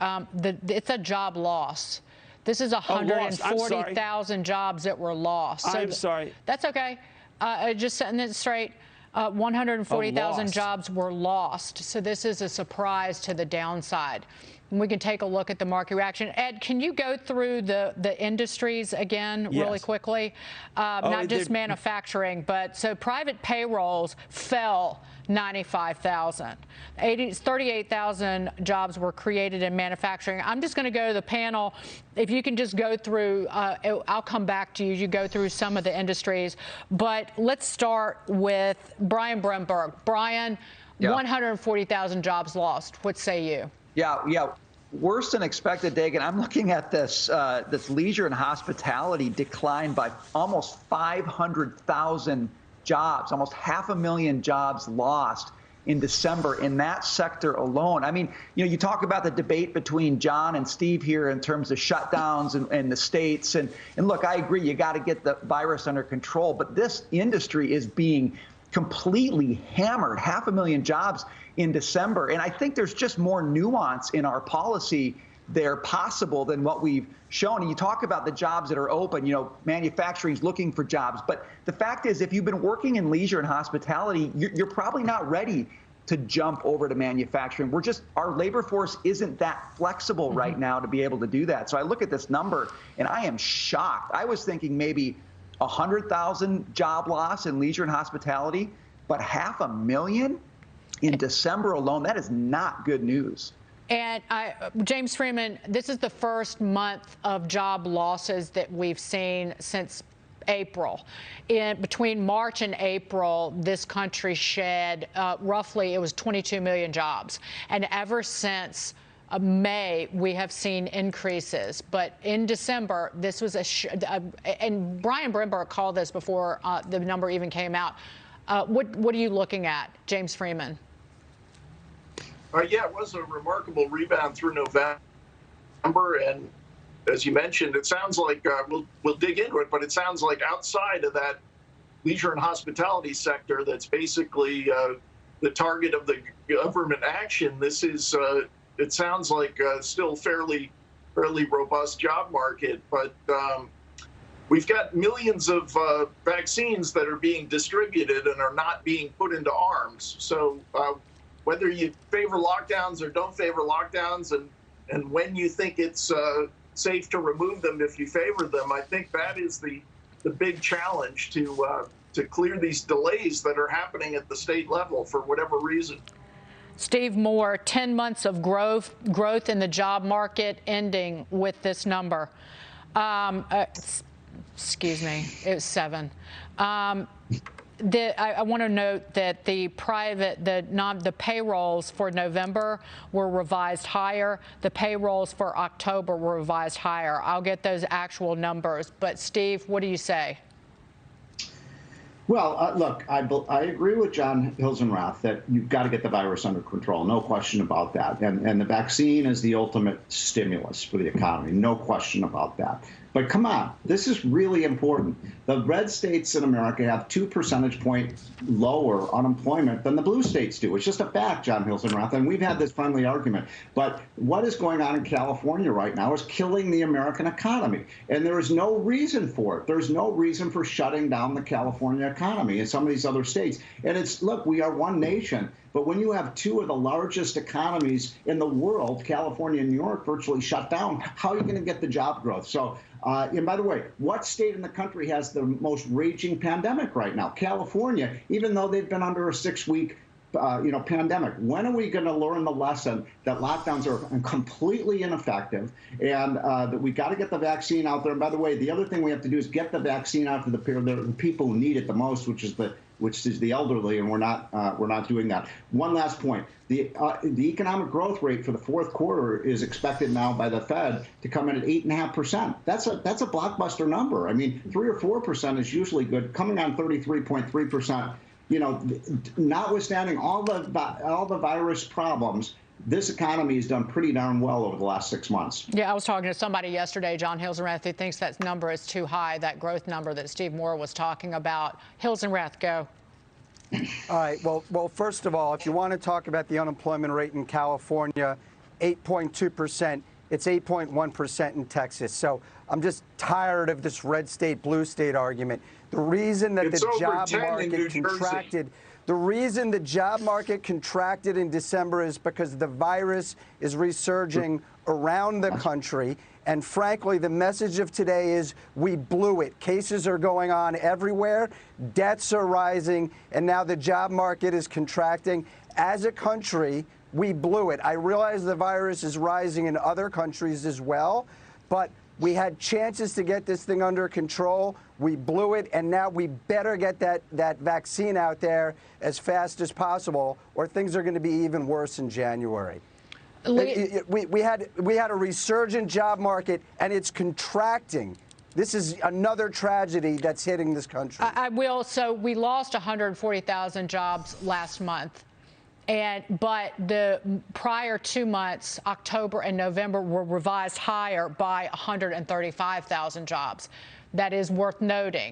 it's a job loss. This is 140,000 jobs that were lost. So I'm sorry. That's okay. Just setting it straight. 140,000 jobs were lost. So this is a surprise to the downside. And we can take a look at the market reaction. Ed, can you go through the industries again really quickly? Not just manufacturing, but so private payrolls fell 95,000. 38,000 jobs were created in manufacturing. I'm just going to go to the panel. If you can just go through, I'll come back to you. You go through some of the industries. But let's start with Brian Bremberg. Brian, 140,000 jobs lost. What say you? Yeah. Worse than expected, Dagan. I'm looking at this this leisure and hospitality declined by almost 500,000 jobs, almost 500,000 jobs lost in December in that sector alone. I mean, you talk about the debate between John and Steve here in terms of shutdowns and the states. And look, I agree, you got to get the virus under control. But this industry is being completely hammered, 500,000 jobs in December. And I think there's just more nuance in our policy there possible than what we've shown. And you talk about the jobs that are open, manufacturing's looking for jobs. But the fact is, if you've been working in leisure and hospitality, you're probably not ready to jump over to manufacturing. Our labor force isn't that flexible right now to be able to do that. So I look at this number and I am shocked. I was thinking maybe 100,000 job loss in leisure and hospitality, but 500,000 in December alone, that is not good news. And James Freeman, this is the first month of job losses that we've seen since April. Between March and April, this country shed roughly, it was 22 million jobs. And ever since May, we have seen increases. But in December, this was and Brian Bremberg called this before the number even came out. What are you looking at, James Freeman? Yeah, it was a remarkable rebound through November, and as you mentioned, it sounds like we'll dig into it, but it sounds like outside of that leisure and hospitality sector, that's basically the target of the government action. This is it sounds like still fairly robust job market, but we've got millions of vaccines that are being distributed and are not being put into arms. So whether you favor lockdowns or don't favor lockdowns, and when you think it's safe to remove them if you favor them, I think that is the big challenge to clear these delays that are happening at the state level for whatever reason. Steve Moore, 10 months of growth in the job market ending with this number. Excuse me, it was 7. I want to note that the payrolls for November were revised higher. The payrolls for October were revised higher. I'll get those actual numbers. But Steve, what do you say? Well, look, I agree with John Hilsenrath that you've got to get the virus under control. No question about that. And the vaccine is the ultimate stimulus for the economy. No question about that. But come on, this is really important. The red states in America have 2 percentage points lower unemployment than the blue states do. It's just a fact, John Hilsenrath, and we've had this friendly argument. But what is going on in California right now is killing the American economy. And there is no reason for it. There's no reason for shutting down the California economy in some of these other states. And it's, look, we are one nation. But when you have 2 of the largest economies in the world, California and New York, virtually shut down, how are you going to get the job growth? So, and by the way, what state in the country has the most raging pandemic right now? California, even though they've been under a 6-week pandemic. When are we going to learn the lesson that lockdowns are completely ineffective and that we got to get the vaccine out there? And by the way, the other thing we have to do is get the vaccine out to the people who need it the most, which is the elderly, and we're not doing that. One last point: the economic growth rate for the fourth quarter is expected now by the Fed to come in at 8.5%. That's a blockbuster number. I mean, 3 or 4% is usually good. Coming on 33.3%. Notwithstanding all the virus problems, this economy has done pretty darn well over the last 6 months. Yeah, I was talking to somebody yesterday, John Hilsenrath, who thinks that number is too high, that growth number that Steve Moore was talking about. Hilsenrath, go. All right. Well, first of all, if you want to talk about the unemployment rate in California, 8.2%. It's 8.1% in Texas. So I'm just tired of this red state, blue state argument. The reason that the job market contracted, the reason the job market contracted in December is because the virus is resurging around the country. And frankly, the message of today is we blew it. Cases are going on everywhere. Deaths are rising. And now the job market is contracting. As a country, we blew it. I realize the virus is rising in other countries as well, but we had chances to get this thing under control. We blew it, and now we better get that vaccine out there as fast as possible, or things are going to be even worse in January. We had a resurgent job market, and it's contracting. This is another tragedy that's hitting this country. I will. So we lost 140,000 jobs last month. But the prior 2 months, October and November, were revised higher by 135,000 jobs. That is worth noting.